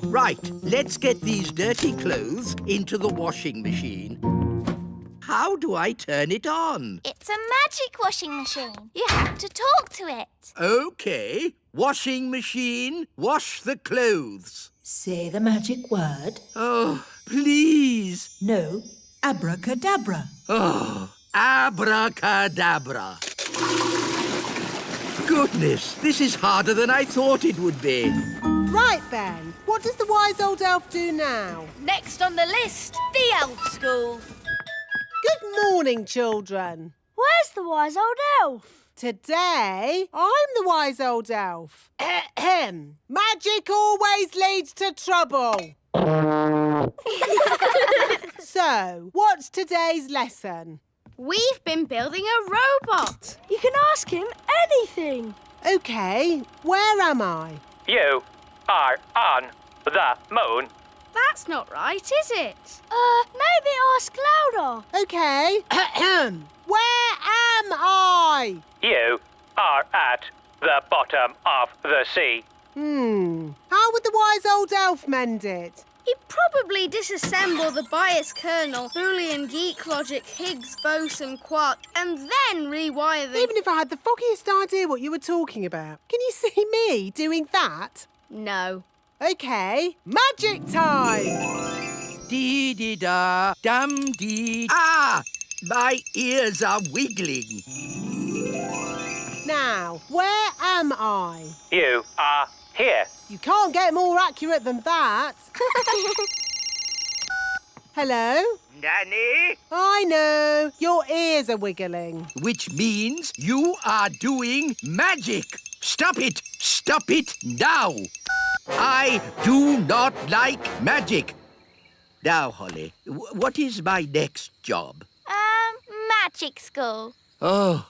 Right, let's get these dirty clothes into the washing machine. How do I turn it on? It's a magic washing machine. You have to talk to it. OK. Washing machine, wash the clothes. Say the magic word. Oh, please. No, abracadabra. Oh, abracadabra. Goodness, this is harder than I thought it would be. Right, then. What does the wise old elf do now? Next on the list, the elf school. Good morning, children. Where's the wise old elf? Today, I'm the wise old elf. Ahem. Magic always leads to trouble. So, what's today's lesson? We've been building a robot. You can ask him anything. OK, where am I? You are on the moon. That's not right, is it? Maybe ask louder. OK. Ahem. Where am I? You are at the bottom of the sea. How would the wise old elf mend it? He'd probably disassemble the bias kernel, Boolean, geek logic, Higgs, boson, quark, and then rewire the... Even if I had the foggiest idea what you were talking about. Can you see me doing that? No. OK, magic time! Dee-dee-da, dum-dee... Ah! My ears are wiggling. Now, where am I? You are here. You can't get more accurate than that. Hello? Nanny? I know. Your ears are wiggling. Which means you are doing magic. Stop it! Stop it now! I do not like magic. Now, Holly, what is my next job? Magic school. Oh.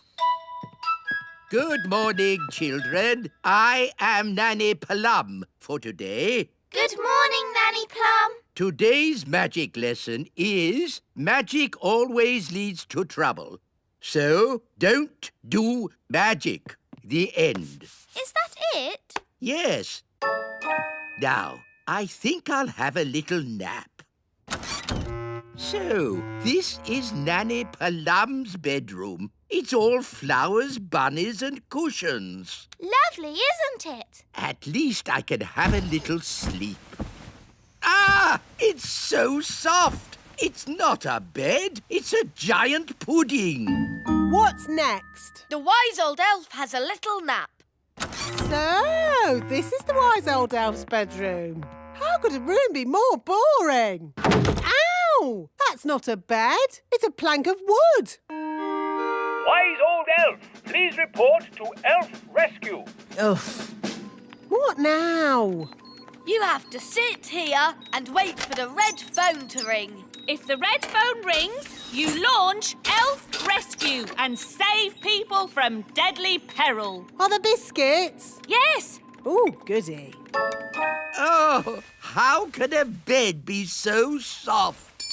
Good morning, children. I am Nanny Plum for today. Good morning, Nanny Plum. Today's magic lesson is magic always leads to trouble. So, don't do magic. The end. Is that it? Yes. Now, I think I'll have a little nap. So, this is Nanny Plum's bedroom. It's all flowers, bunnies and cushions. Lovely, isn't it? At least I can have a little sleep. Ah! It's so soft. It's not a bed. It's a giant pudding. What's next? The wise old elf has a little nap. So, this is the wise old elf's bedroom. How could a room be more boring? Ow! That's not a bed. It's a plank of wood. Wise old elf, please report to Elf Rescue. Ugh. What now? You have to sit here and wait for the red phone to ring. If the red phone rings, you launch Elf Rescue and save people from deadly peril. Are the biscuits? Yes. Oh, goody. Oh, how can a bed be so soft?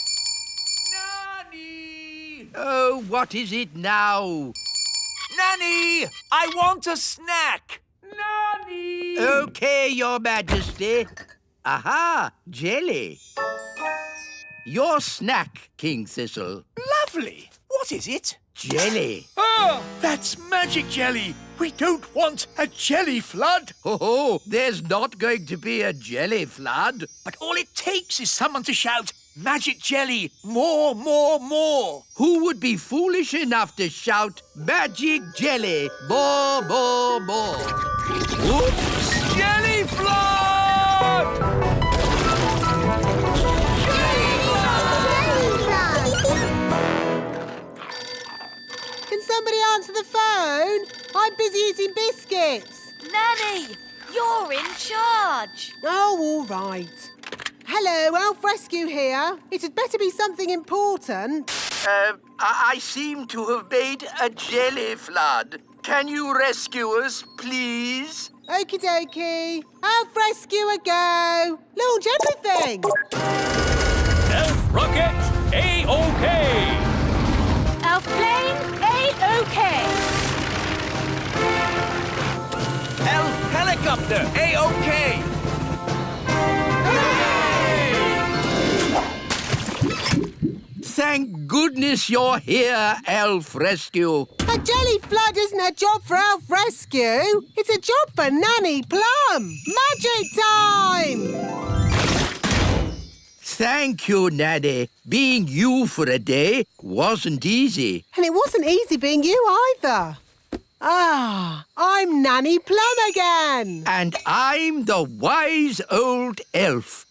Nanny! Oh, what is it now? Nanny, I want a snack. Nanny! OK, Your Majesty. Aha, jelly. Your snack, King Thistle. Lovely. What is it? Jelly. Oh, that's magic jelly. We don't want a jelly flood. Oh, there's not going to be a jelly flood. But all it takes is someone to shout, magic jelly, more, more, more. Who would be foolish enough to shout, magic jelly, more, more, more? Whoops! Jelly flood! Can somebody answer the phone? I'm busy eating biscuits. Nanny, you're in charge. Oh, all right. Hello, Elf Rescue here. It had better be something important. I seem to have made a jelly flood. Can you rescue us, please? Okie dokie. Elf Rescue a go. Launch everything. Elf Rocket, A-OK. Elf Plane, A-OK. Elf helicopter, A-OK. Thank goodness you're here, Elf Rescue. A jelly flood isn't a job for Elf Rescue. It's a job for Nanny Plum. Magic time! Thank you, Nanny. Being you for a day wasn't easy. And it wasn't easy being you either. Ah, I'm Nanny Plum again. And I'm the wise old elf.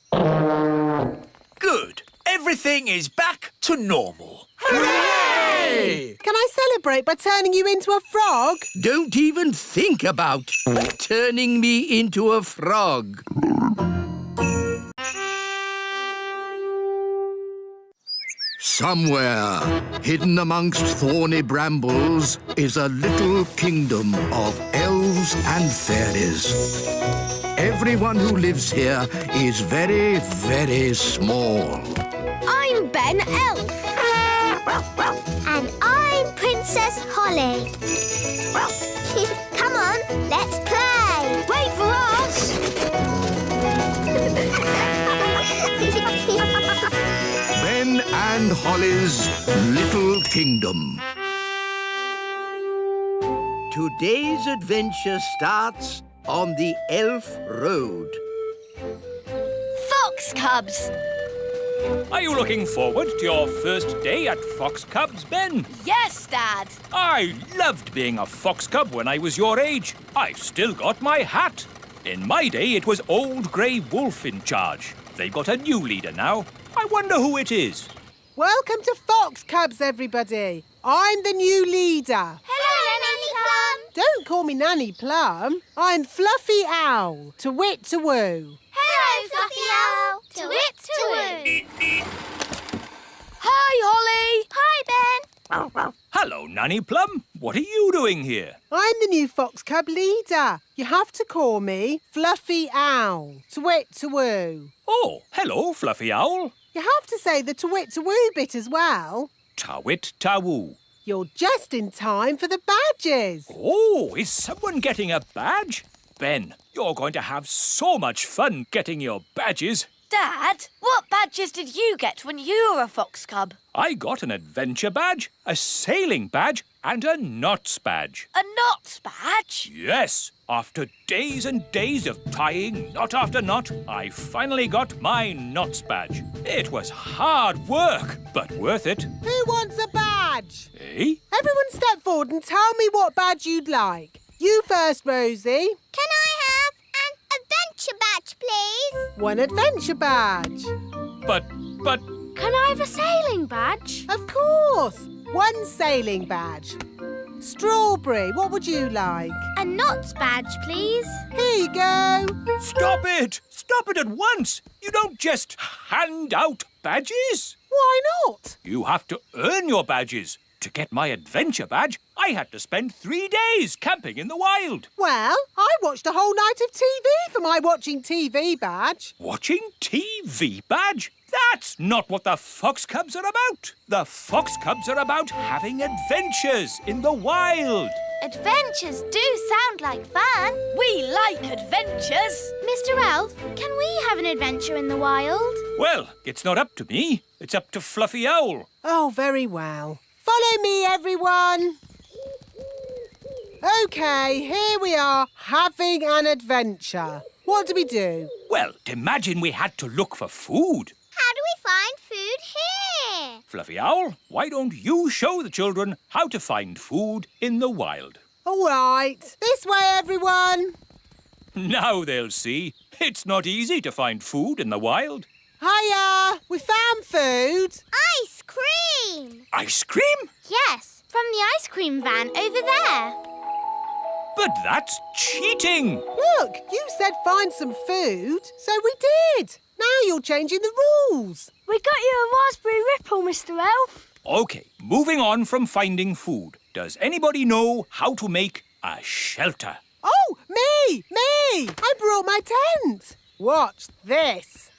Good. Everything is back to normal. Hooray! Can I celebrate by turning you into a frog? Don't even think about turning me into a frog. Somewhere, hidden amongst thorny brambles, is a little kingdom of elves and fairies. Everyone who lives here is very, very small. I'm Ben Elf. And I'm Princess Holly. Come on, let's play. Wait for us. Ben and Holly's Little Kingdom. Today's adventure starts on the Elf Road. Fox Cubs. Are you looking forward to your first day at Fox Cubs, Ben? Yes, Dad. I loved being a fox cub when I was your age. I've still got my hat. In my day, it was Old Grey Wolf in charge. They've got a new leader now. I wonder who it is. Welcome to Fox Cubs, everybody. I'm the new leader. Hello, Nanny Plum. Don't call me Nanny Plum. I'm Fluffy Owl. To wit, to woo. Hello, Fluffy Owl. To wit, to woo. Hi, Holly. Hi, Ben. Hello, Nanny Plum. What are you doing here? I'm the new Fox Cub leader. You have to call me Fluffy Owl. To wit, to woo. Oh, hello, Fluffy Owl. You have to say the to wit, to woo bit as well. Tawit Tawoo. You're just in time for the badges. Oh, is someone getting a badge? Ben, you're going to have so much fun getting your badges. Dad, what badges did you get when you were a fox cub? I got an adventure badge, a sailing badge, and a knots badge. A knots badge? Yes, after days and days of tying knot after knot, I finally got my knots badge. It was hard work, but worth it. Who wants a badge? Eh? Everyone step forward and tell me what badge you'd like. You first, Rosie. Can I have an adventure badge, please? One adventure badge. But... Can I have a sailing badge? Of course. One sailing badge. Strawberry, what would you like? A knots badge, please. Here you go. Stop it! Stop it at once! You don't just hand out badges. Why not? You have to earn your badges. To get my adventure badge, I had to spend 3 days camping in the wild. Well, I watched a whole night of TV for my watching TV badge. Watching TV badge? That's not what the Fox Cubs are about. The Fox Cubs are about having adventures in the wild. Adventures do sound like fun. We like adventures. Mr. Elf, can we have an adventure in the wild? Well, it's not up to me. It's up to Fluffy Owl. Oh, very well. Follow me, everyone. OK, here we are, having an adventure. What do we do? Well, imagine we had to look for food. How do we find food here? Fluffy Owl, why don't you show the children how to find food in the wild? All right. This way, everyone. Now they'll see. It's not easy to find food in the wild. Hiya! We found food. Ice cream! Ice cream? Yes, from the ice cream van over there. But that's cheating. Look, you said find some food, so we did. Now you're changing the rules. We got you a raspberry ripple, Mr. Elf. OK, moving on from finding food. Does anybody know how to make a shelter? Oh, me! Me! I brought my tent. Watch this.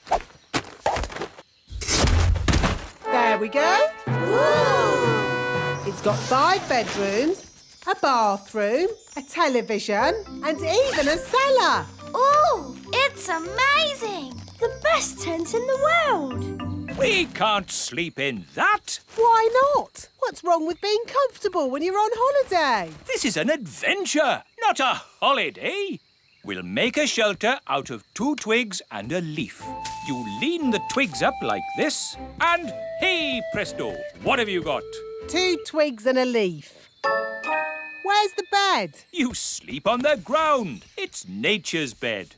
There we go. Ooh. It's got 5 bedrooms, a bathroom, a television, and even a cellar. Ooh, it's amazing. The best tent in the world. We can't sleep in that. Why not? What's wrong with being comfortable when you're on holiday? This is an adventure, not a holiday. We'll make a shelter out of 2 twigs and a leaf. You lean the twigs up like this, and hey presto, what have you got? 2 twigs and a leaf. Where's the bed? You sleep on the ground. It's nature's bed.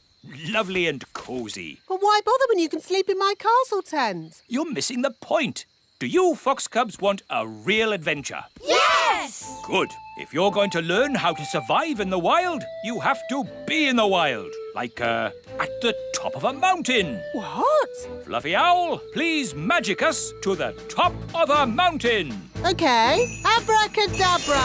Lovely and cosy. Well, why bother when you can sleep in my castle tent? You're missing the point. Do you Fox Cubs want a real adventure? Yes! Good. If you're going to learn how to survive in the wild, you have to be in the wild. Like, at the top of a mountain. What? Fluffy Owl, please magic us to the top of a mountain. OK. Abracadabra.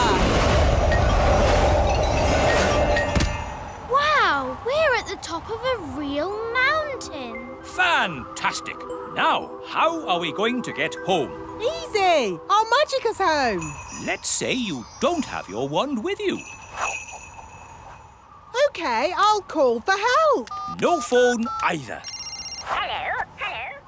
Wow, we're at the top of a real mountain. Fantastic. Now, how are we going to get home? Easy. I'll magic us home. Let's say you don't have your wand with you. OK, I'll call for help. No phone either. Hello, hello.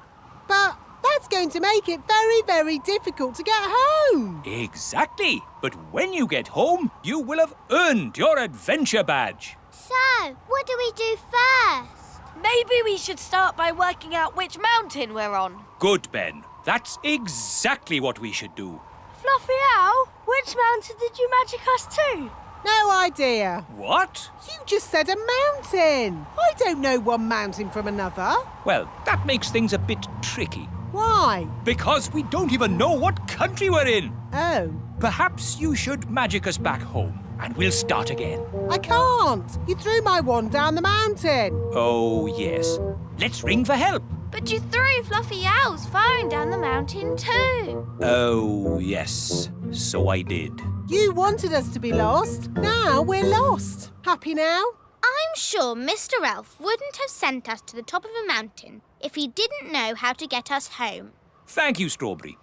But that's going to make it very, very difficult to get home. Exactly. But when you get home, you will have earned your adventure badge. So, what do we do first? Maybe we should start by working out which mountain we're on. Good, Ben. That's exactly what we should do. Fluffy Owl, which mountain did you magic us to? No idea. What? You just said a mountain. I don't know one mountain from another. Well, that makes things a bit tricky. Why? Because we don't even know what country we're in. Oh, Perhaps you should magic us back home, and we'll start again. I can't. You threw my wand down the mountain. Oh, yes. Let's ring for help. But you threw Fluffy Owl's phone down the mountain too. Oh, yes. So I did. You wanted us to be lost. Now we're lost. Happy now? I'm sure Mr. Elf wouldn't have sent us to the top of a mountain if he didn't know how to get us home. Thank you, Strawberry.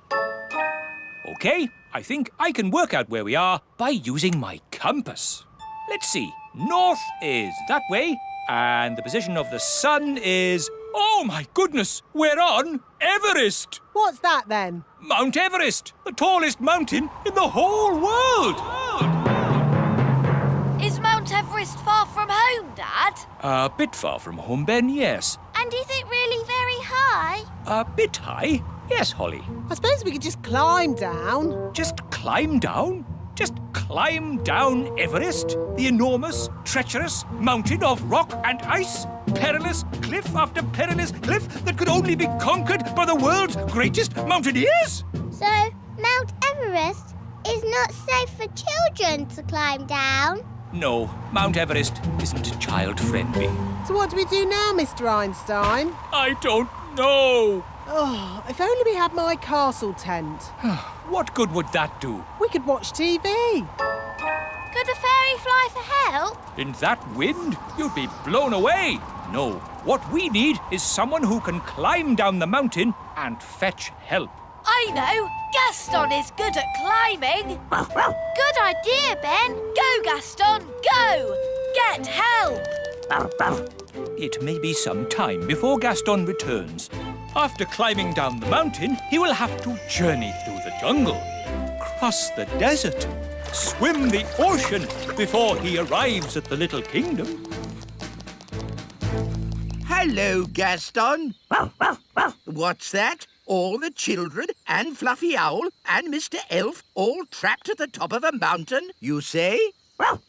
OK, I think I can work out where we are by using my compass. Let's see. North is that way, and the position of the sun is... Oh, my goodness! We're on Everest! What's that then? Mount Everest, the tallest mountain in the whole world! Is Mount Everest far from home, Dad? A bit far from home, Ben, yes. And is it really very high? A bit high? Yes, Holly. I suppose we could just climb down. Just climb down? Just climb down Everest, the enormous, treacherous mountain of rock and ice? Perilous cliff after perilous cliff that could only be conquered by the world's greatest mountaineers? So, Mount Everest is not safe for children to climb down? No, Mount Everest isn't child-friendly. So what do we do now, Mr. Einstein? I don't know. Oh, if only we had my castle tent. What good would that do? We could watch TV. Could the fairy fly for help? In that wind, you'd be blown away. No, what we need is someone who can climb down the mountain and fetch help. I know! Gaston is good at climbing! Good idea, Ben. Go, Gaston, go! Get help! It may be some time before Gaston returns. After climbing down the mountain, he will have to journey through the jungle, cross the desert, swim the ocean before he arrives at the little kingdom. Hello, Gaston. What's that? All the children and Fluffy Owl and Mr. Elf all trapped at the top of a mountain, you say?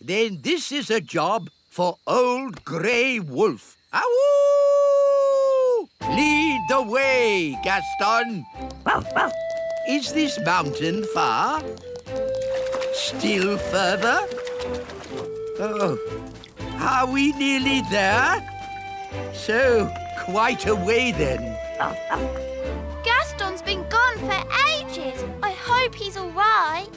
Then this is a job for Old Grey Wolf. Awoo! Lead the way, Gaston. Is this mountain far? Still further? Oh, are we nearly there? So, quite a way then. Gaston's been gone for ages. I hope he's all right.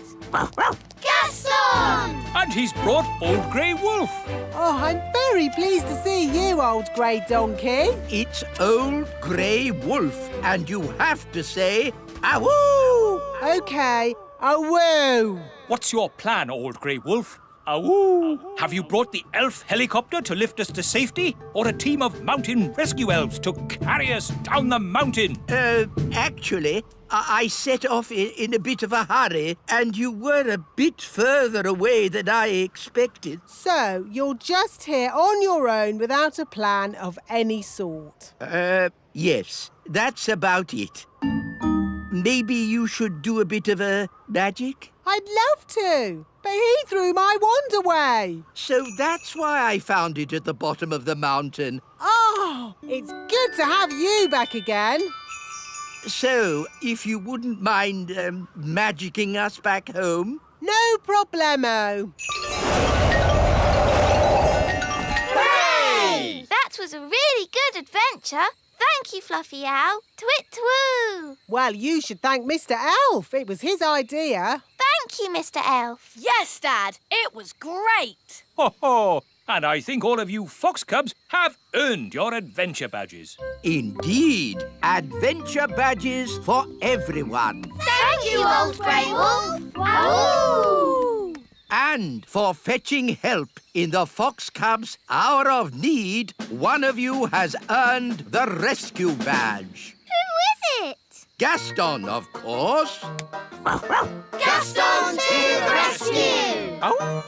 Gaston! And he's brought Old Grey Wolf. Oh, I'm very pleased to see you, old grey donkey. It's Old Grey Wolf, and you have to say, awoo! OK, awoo. What's your plan, Old Grey Wolf? Awoo! Have you brought the elf helicopter to lift us to safety, or a team of mountain rescue elves to carry us down the mountain? Actually, I set off in a bit of a hurry, and you were a bit further away than I expected. So, you're just here on your own without a plan of any sort? Yes, that's about it. Maybe you should do a bit of a magic? I'd love to, but he threw my wand away. So that's why I found it at the bottom of the mountain. Oh, it's good to have you back again. So, if you wouldn't mind magicking us back home? No problemo. Hooray! That was a really good adventure. Thank you, Fluffy Owl. Twit-twoo! Well, you should thank Mr. Elf. It was his idea. Thank you, Mr. Elf. Yes, Dad, it was great. Ho ho! And I think all of you fox cubs have earned your adventure badges. Indeed. Adventure badges for everyone. Thank you, Old Grey Wolf. Wow! And for fetching help in the Fox Cubs' hour of need, one of you has earned the rescue badge. Who is it? Gaston, of course. Gaston to the rescue! Ow!